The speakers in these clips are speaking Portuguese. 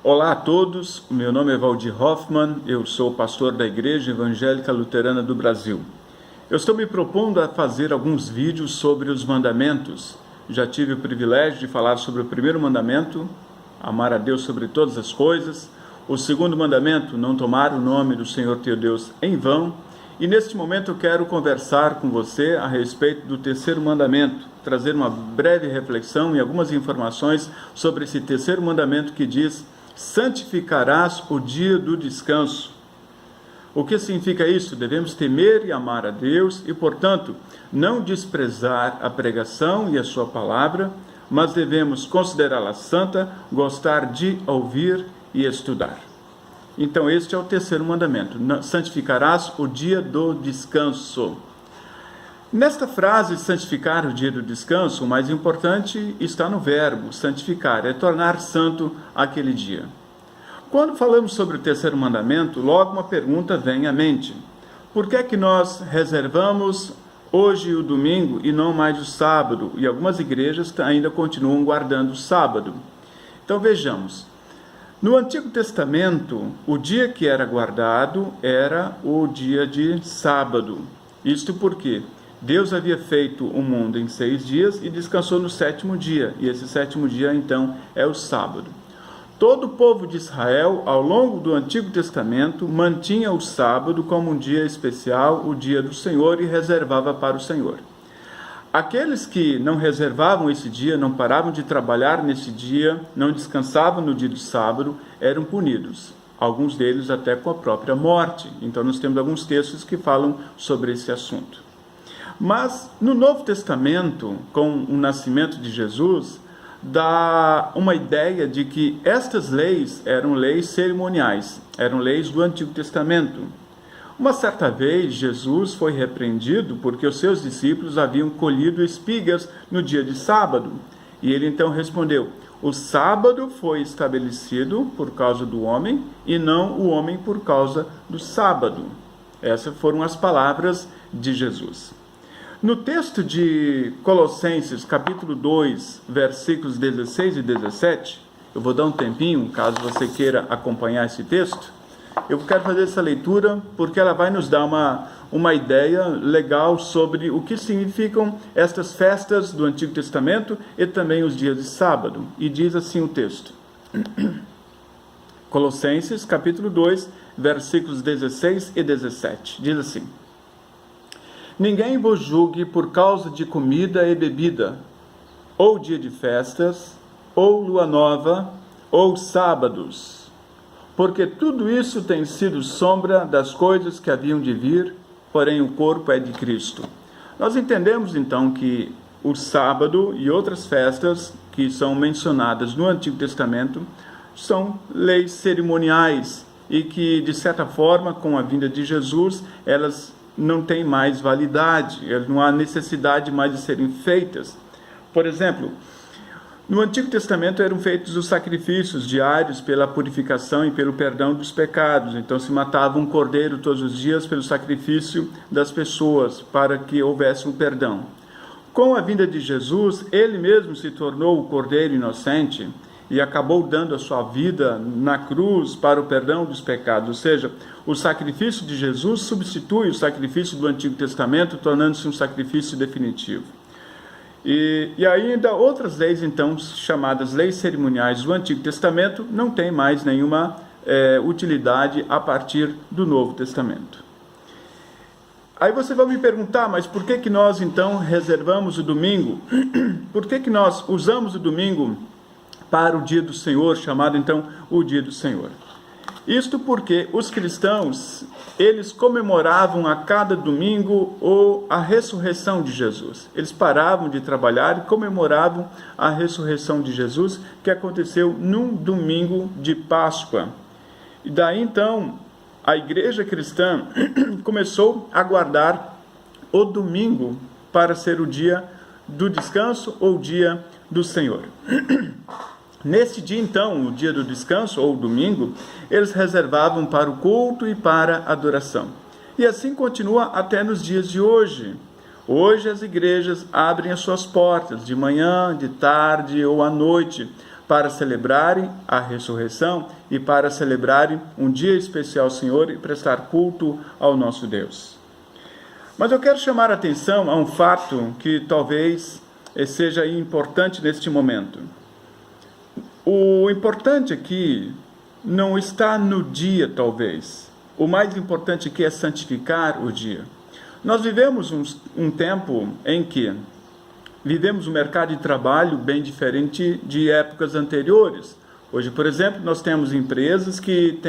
Olá a todos, o meu nome é Valdir Hoffmann, eu sou pastor da Igreja Evangélica Luterana do Brasil. Eu estou me propondo a fazer alguns vídeos sobre os mandamentos. Já tive o privilégio de falar sobre o primeiro mandamento, amar a Deus sobre todas as coisas. O segundo mandamento, não tomar o nome do Senhor teu Deus em vão. E neste momento eu quero conversar com você a respeito do terceiro mandamento, trazer uma breve reflexão e algumas informações sobre esse terceiro mandamento que diz: santificarás o dia do descanso. O que significa isso? Devemos temer e amar a Deus e, portanto, não desprezar a pregação e a sua palavra, mas devemos considerá-la santa, gostar de ouvir e estudar. Então, este é o terceiro mandamento: santificarás o dia do descanso. Nesta frase, santificar o dia do descanso, o mais importante está no verbo santificar, é tornar santo aquele dia. Quando falamos sobre o terceiro mandamento, logo uma pergunta vem à mente: por que é que nós reservamos hoje o domingo e não mais o sábado? E algumas igrejas ainda continuam guardando o sábado. Então vejamos, no Antigo Testamento, o dia que era guardado era o dia de sábado. Isto porque Deus havia feito o mundo em 6 dias e descansou no 7º dia, e esse 7º dia então é o sábado. Todo o povo de Israel, ao longo do Antigo Testamento, mantinha o sábado como um dia especial, o dia do Senhor, e reservava para o Senhor. Aqueles que não reservavam esse dia, não paravam de trabalhar nesse dia, não descansavam no dia do sábado, eram punidos. Alguns deles até com a própria morte. Então nós temos alguns textos que falam sobre esse assunto. Mas no Novo Testamento, com o nascimento de Jesus, dá uma ideia de que estas leis eram leis cerimoniais, eram leis do Antigo Testamento. Uma certa vez, Jesus foi repreendido porque os seus discípulos haviam colhido espigas no dia de sábado. E ele então respondeu: o sábado foi estabelecido por causa do homem e não o homem por causa do sábado. Essas foram as palavras de Jesus. No texto de Colossenses, capítulo 2, versículos 16 e 17, eu vou dar um tempinho, caso você queira acompanhar esse texto. Eu quero fazer essa leitura porque ela vai nos dar uma ideia legal sobre o que significam estas festas do Antigo Testamento e também os dias de sábado. E diz assim o texto. Colossenses, capítulo 2, versículos 16 e 17. Diz assim: ninguém vos julgue por causa de comida e bebida, ou dia de festas, ou lua nova, ou sábados, porque tudo isso tem sido sombra das coisas que haviam de vir, porém o corpo é de Cristo. Nós entendemos então que o sábado e outras festas que são mencionadas no Antigo Testamento são leis cerimoniais e que, de certa forma, com a vinda de Jesus, elas não têm mais validade, não há necessidade mais de serem feitas. Por exemplo, no Antigo Testamento eram feitos os sacrifícios diários pela purificação e pelo perdão dos pecados. Então se matava um cordeiro todos os dias pelo sacrifício das pessoas, para que houvesse um perdão. Com a vinda de Jesus, ele mesmo se tornou o cordeiro inocente e acabou dando a sua vida na cruz para o perdão dos pecados. Ou seja, o sacrifício de Jesus substitui o sacrifício do Antigo Testamento, tornando-se um sacrifício definitivo. E ainda outras leis, então, chamadas leis cerimoniais do Antigo Testamento, não têm mais nenhuma utilidade a partir do Novo Testamento. Aí você vai me perguntar, mas por que nós, então, reservamos o domingo? Por que nós usamos o domingo para o dia do Senhor, chamado, então, o dia do Senhor? Isto porque os cristãos, eles comemoravam a cada domingo a ressurreição de Jesus. Eles paravam de trabalhar e comemoravam a ressurreição de Jesus, que aconteceu num domingo de Páscoa. E daí então, a igreja cristã começou a guardar o domingo para ser o dia do descanso ou o dia do Senhor. Nesse dia, então, o dia do descanso, ou domingo, eles reservavam para o culto e para a adoração. E assim continua até nos dias de hoje. Hoje as igrejas abrem as suas portas de manhã, de tarde ou à noite para celebrarem a ressurreição e para celebrarem um dia especial ao Senhor e prestar culto ao nosso Deus. Mas eu quero chamar a atenção a um fato que talvez seja importante neste momento. O importante aqui não está no dia, talvez. O mais importante aqui é santificar o dia. Nós vivemos um tempo em que vivemos um mercado de trabalho bem diferente de épocas anteriores. Hoje, por exemplo, nós temos empresas que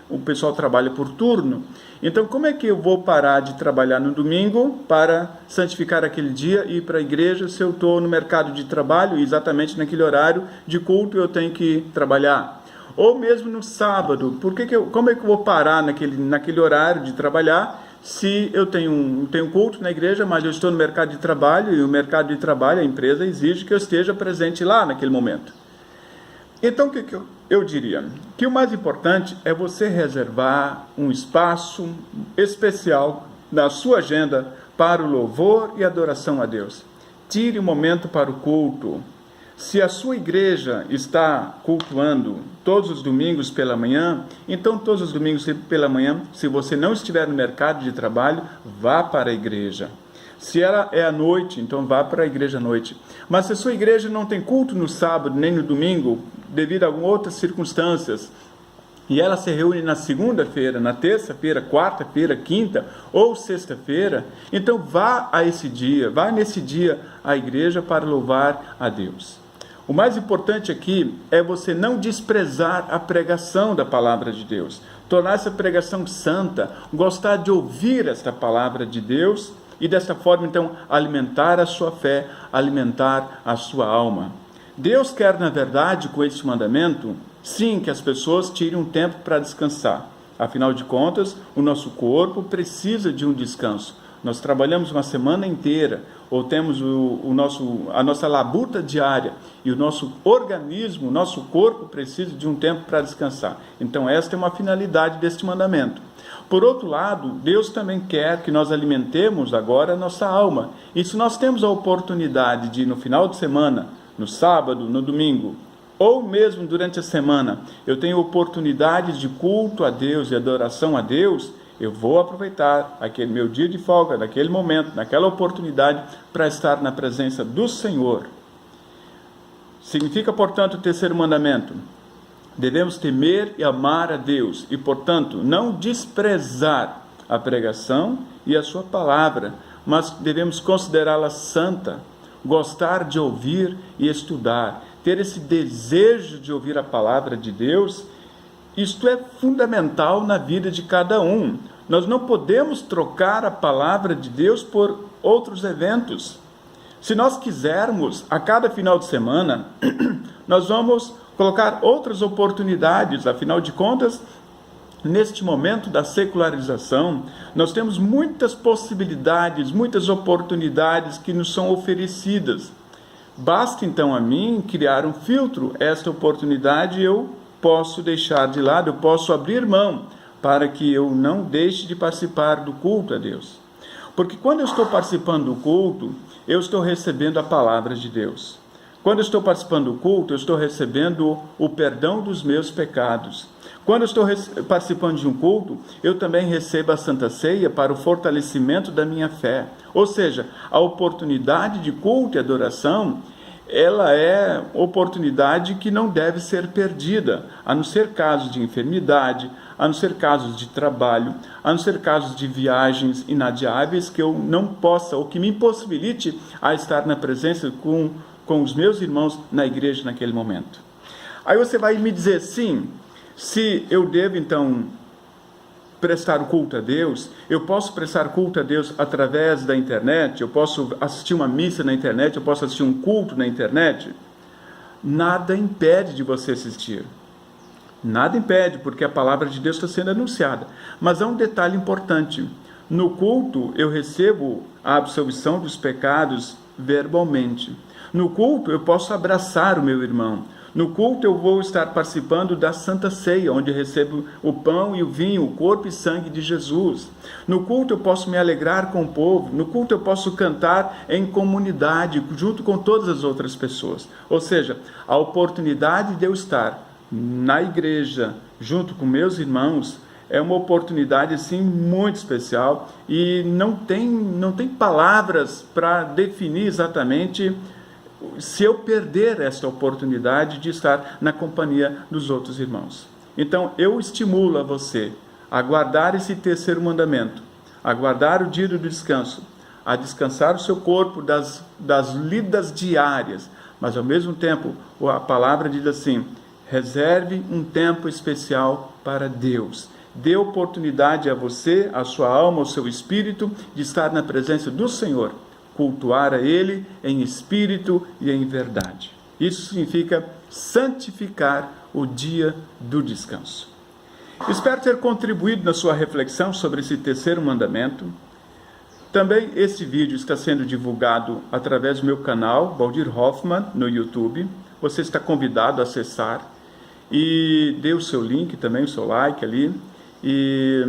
o pessoal trabalha por turno. Então, como é que eu vou parar de trabalhar no domingo para santificar aquele dia e ir para a igreja se eu estou no mercado de trabalho e exatamente naquele horário de culto eu tenho que trabalhar? Ou mesmo no sábado, como é que eu vou parar naquele horário de trabalhar se eu tenho culto na igreja, mas eu estou no mercado de trabalho e o mercado de trabalho, a empresa exige que eu esteja presente lá naquele momento? Então, o que eu diria? Que o mais importante é você reservar um espaço especial na sua agenda para o louvor e adoração a Deus. Tire um momento para o culto. Se a sua igreja está cultuando todos os domingos pela manhã, então todos os domingos pela manhã, se você não estiver no mercado de trabalho, vá para a igreja. Se ela é à noite, então vá para a igreja à noite. Mas se a sua igreja não tem culto no sábado nem no domingo, devido a algumas outras circunstâncias, e ela se reúne na segunda-feira, na terça-feira, quarta-feira, quinta ou sexta-feira, então vá nesse dia à igreja para louvar a Deus. O mais importante aqui é você não desprezar a pregação da palavra de Deus, tornar essa pregação santa, gostar de ouvir esta palavra de Deus e desta forma então alimentar a sua fé, alimentar a sua alma. Deus quer, na verdade, com este mandamento, sim, que as pessoas tirem um tempo para descansar. Afinal de contas, o nosso corpo precisa de um descanso. Nós trabalhamos uma semana inteira, ou temos a nossa labuta diária, e o nosso organismo, o nosso corpo precisa de um tempo para descansar. Então, esta é uma finalidade deste mandamento. Por outro lado, Deus também quer que nós alimentemos agora a nossa alma. E se nós temos a oportunidade de, no final de semana, no sábado, no domingo, ou mesmo durante a semana, eu tenho oportunidades de culto a Deus e adoração a Deus, eu vou aproveitar aquele meu dia de folga, naquele momento, naquela oportunidade, para estar na presença do Senhor. Significa, portanto, o terceiro mandamento: devemos temer e amar a Deus e, portanto, não desprezar a pregação e a sua palavra, mas devemos considerá-la santa, gostar de ouvir e estudar, ter esse desejo de ouvir a palavra de Deus. Isto é fundamental na vida de cada um. Nós não podemos trocar a palavra de Deus por outros eventos. Se nós quisermos, a cada final de semana, nós vamos colocar outras oportunidades. Afinal de contas, neste momento da secularização, nós temos muitas possibilidades, muitas oportunidades que nos são oferecidas. Basta então a mim criar um filtro. Esta oportunidade eu posso deixar de lado, eu posso abrir mão, para que eu não deixe de participar do culto a Deus. Porque quando eu estou participando do culto, eu estou recebendo a palavra de Deus. Quando eu estou participando do culto, eu estou recebendo o perdão dos meus pecados. Quando eu estou participando de um culto, eu também recebo a Santa Ceia para o fortalecimento da minha fé. Ou seja, a oportunidade de culto e adoração, ela é oportunidade que não deve ser perdida, a não ser casos de enfermidade, a não ser casos de trabalho, a não ser casos de viagens inadiáveis que eu não possa, ou que me impossibilite a estar na presença com os meus irmãos na igreja naquele momento. Aí você vai me dizer, sim, se eu devo então prestar culto a Deus, eu posso prestar culto a Deus através da internet, eu posso assistir uma missa na internet, eu posso assistir um culto na internet. Nada impede de você assistir. Nada impede, porque a palavra de Deus está sendo anunciada. Mas há um detalhe importante. No culto, eu recebo a absolvição dos pecados verbalmente. No culto, eu posso abraçar o meu irmão. No culto eu vou estar participando da Santa Ceia, onde recebo o pão e o vinho, o corpo e sangue de Jesus. No culto eu posso me alegrar com o povo. No culto eu posso cantar em comunidade, junto com todas as outras pessoas. Ou seja, a oportunidade de eu estar na igreja, junto com meus irmãos, é uma oportunidade assim muito especial e não tem palavras para definir exatamente se eu perder esta oportunidade de estar na companhia dos outros irmãos. Então, eu estimulo a você a guardar esse terceiro mandamento, a guardar o dia do descanso, a descansar o seu corpo das lidas diárias, mas ao mesmo tempo, a palavra diz assim: reserve um tempo especial para Deus. Dê oportunidade a você, a sua alma, ao seu espírito, de estar na presença do Senhor, cultuar a Ele em espírito e em verdade. Isso significa santificar o dia do descanso. Espero ter contribuído na sua reflexão sobre esse terceiro mandamento. Também esse vídeo está sendo divulgado através do meu canal, Valdir Hoffmann, no YouTube. Você está convidado a acessar e dê o seu link também, o seu like ali. E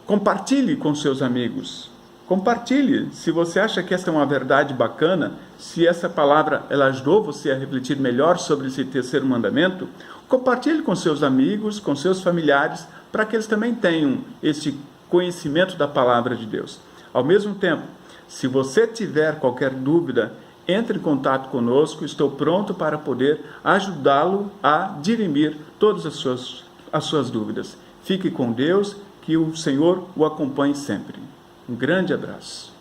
compartilhe com seus amigos. Compartilhe, se você acha que esta é uma verdade bacana, se essa palavra ela ajudou você a refletir melhor sobre esse terceiro mandamento, compartilhe com seus amigos, com seus familiares, para que eles também tenham esse conhecimento da palavra de Deus. Ao mesmo tempo, se você tiver qualquer dúvida, entre em contato conosco, estou pronto para poder ajudá-lo a dirimir todas as suas dúvidas. Fique com Deus, que o Senhor o acompanhe sempre. Um grande abraço.